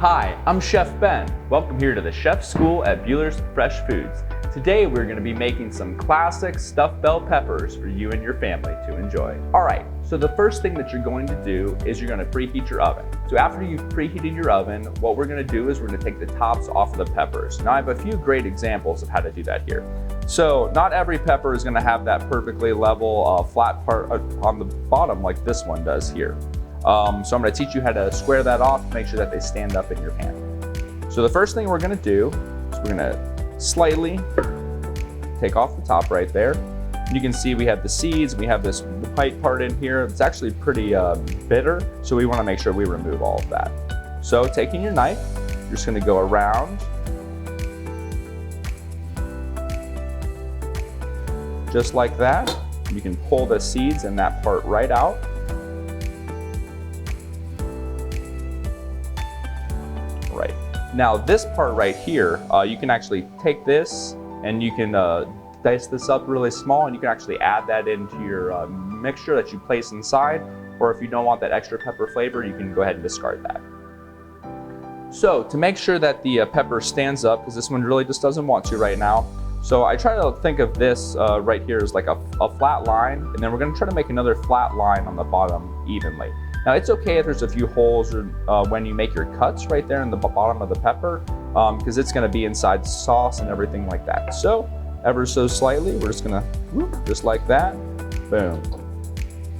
Hi, I'm Chef Ben. Welcome here to the Chef School at Buehler's Fresh Foods. Today we're going to be making some classic stuffed bell peppers for you and your family to enjoy. Alright, so the first thing that you're going to do is you're going to preheat your oven. So after you've preheated your oven, what we're going to do is we're going to take the tops off of the peppers. Now I have a few great examples of how to do that here. So not every pepper is going to have that perfectly level flat part on the bottom like this one does here. So I'm going to teach you how to square that off to make sure that they stand up in your pan. So the first thing we're going to do is we're going to slightly take off the top right there. You can see we have the seeds, we have this white part in here. It's actually pretty bitter, so we want to make sure we remove all of that. So taking your knife, you're just going to go around just like that. You can pull the seeds and that part right out. Right. Now this part right here, you can actually take this and you can dice this up really small, and you can actually add that into your mixture that you place inside, or if you don't want that extra pepper flavor, you can go ahead and discard that. So to make sure that the pepper stands up, because this one really just doesn't want to right now, so I try to think of this right here as like a flat line, and then we're going to try to make another flat line on the bottom evenly. Now it's okay if there's a few holes or when you make your cuts right there in the bottom of the pepper, because it's going to be inside sauce and everything like that. So ever so slightly, we're just going to whoop, just like that, boom.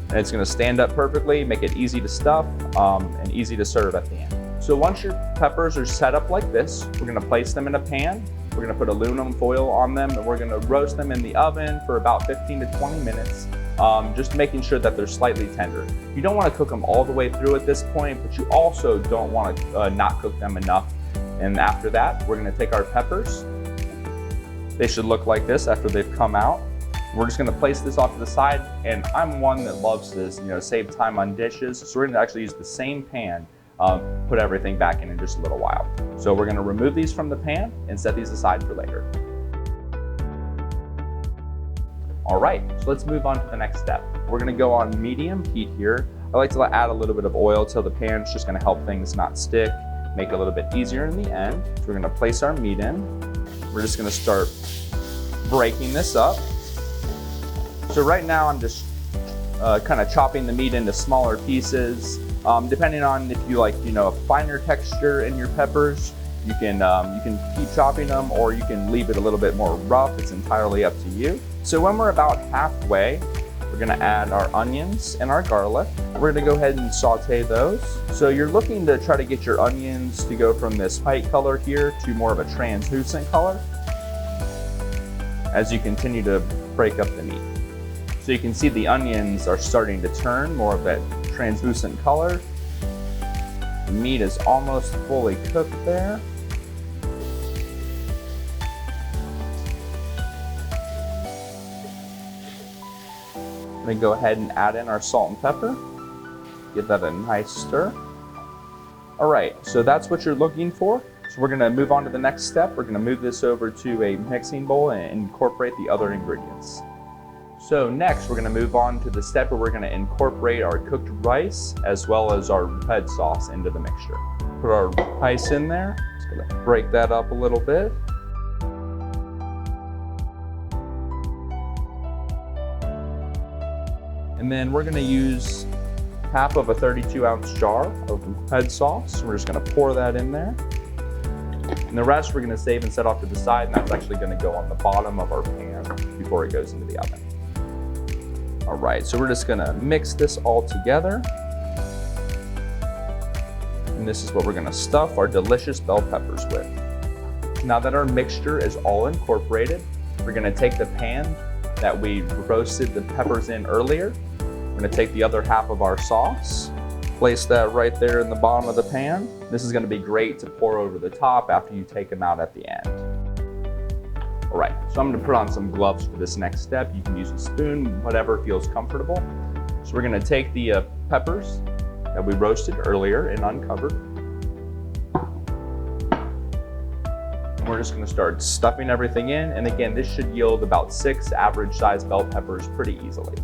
And it's going to stand up perfectly, make it easy to stuff and easy to serve at the end. So once your peppers are set up like this, we're going to place them in a pan. We're going to put aluminum foil on them, and we're going to roast them in the oven for about 15 to 20 minutes. Just making sure that they're slightly tender. You don't want to cook them all the way through at this point, but you also don't want to not cook them enough. And after that, we're going to take our peppers. They should look like this after they've come out. We're just going to place this off to the side, and I'm one that loves to save time on dishes, so we're going to actually use the same pan, put everything back in just a little while. So we're going to remove these from the pan and set these aside for later. All right, so let's move on to the next step. We're gonna go on medium heat here. I like to add a little bit of oil till the pan's just gonna help things not stick, make it a little bit easier in the end. So we're gonna place our meat in. We're just gonna start breaking this up. So right now I'm just kind of chopping the meat into smaller pieces. Depending on if you like, a finer texture in your peppers, you can keep chopping them, or you can leave it a little bit more rough. It's entirely up to you. So when we're about halfway, we're gonna add our onions and our garlic. We're gonna go ahead and saute those. So you're looking to try to get your onions to go from this white color here to more of a translucent color as you continue to break up the meat. So you can see the onions are starting to turn more of that translucent color. The meat is almost fully cooked there. I'm gonna go ahead and add in our salt and pepper. Give that a nice stir. All right, so that's what you're looking for. So we're gonna move on to the next step. We're gonna move this over to a mixing bowl and incorporate the other ingredients. So next, we're gonna move on to the step where we're gonna incorporate our cooked rice as well as our red sauce into the mixture. Put our rice in there. Just gonna break that up a little bit. And then we're gonna use half of a 32-ounce jar of red sauce. We're just gonna pour that in there. And the rest we're gonna save and set off to the side, and that's actually gonna go on the bottom of our pan before it goes into the oven. All right, so we're just gonna mix this all together. And this is what we're gonna stuff our delicious bell peppers with. Now that our mixture is all incorporated, we're gonna take the pan that we roasted the peppers in earlier. We're gonna take the other half of our sauce, place that right there in the bottom of the pan. This is gonna be great to pour over the top after you take them out at the end. All right, so I'm gonna put on some gloves for this next step. You can use a spoon, whatever feels comfortable. So we're gonna take the peppers that we roasted earlier and uncovered. And we're just gonna start stuffing everything in. And again, this should yield about 6 average sized bell peppers pretty easily.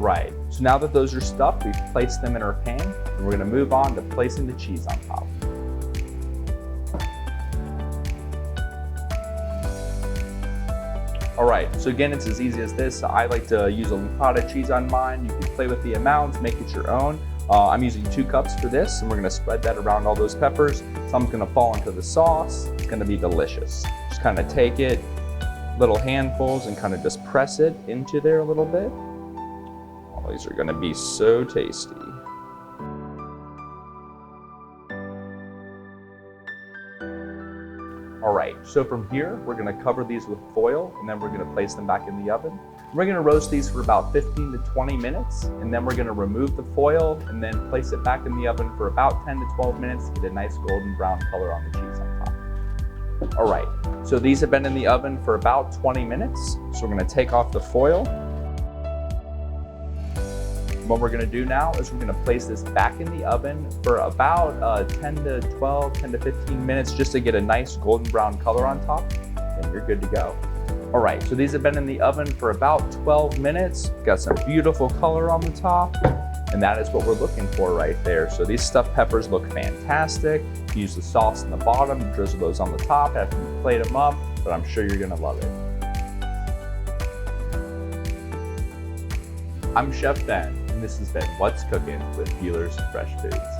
right, so now that those are stuffed, we've placed them in our pan, and we're gonna move on to placing the cheese on top. All right, so again, it's as easy as this. I like to use a ricotta cheese on mine. You can play with the amounts, make it your own. I'm using 2 cups for this, and we're gonna spread that around all those peppers. Some's gonna fall into the sauce. It's gonna be delicious. Just kind of take it, little handfuls, and kind of just press it into there a little bit. Oh, these are gonna be so tasty. All right, so from here, we're gonna cover these with foil, and then we're gonna place them back in the oven. We're gonna roast these for about 15 to 20 minutes, and then we're gonna remove the foil and then place it back in the oven for about 10 to 12 minutes to get a nice golden brown color on the cheese on top. All right, so these have been in the oven for about 20 minutes. So we're gonna take off the foil. What we're gonna do now is we're gonna place this back in the oven for about 10 to 15 minutes just to get a nice golden brown color on top, and you're good to go. All right, so these have been in the oven for about 12 minutes. Got some beautiful color on the top, and that is what we're looking for right there. So these stuffed peppers look fantastic. Use the sauce in the bottom, drizzle those on the top after you plate them up, but I'm sure you're gonna love it. I'm Chef Ben, and this has been What's Cooking with Buehler's Fresh Foods.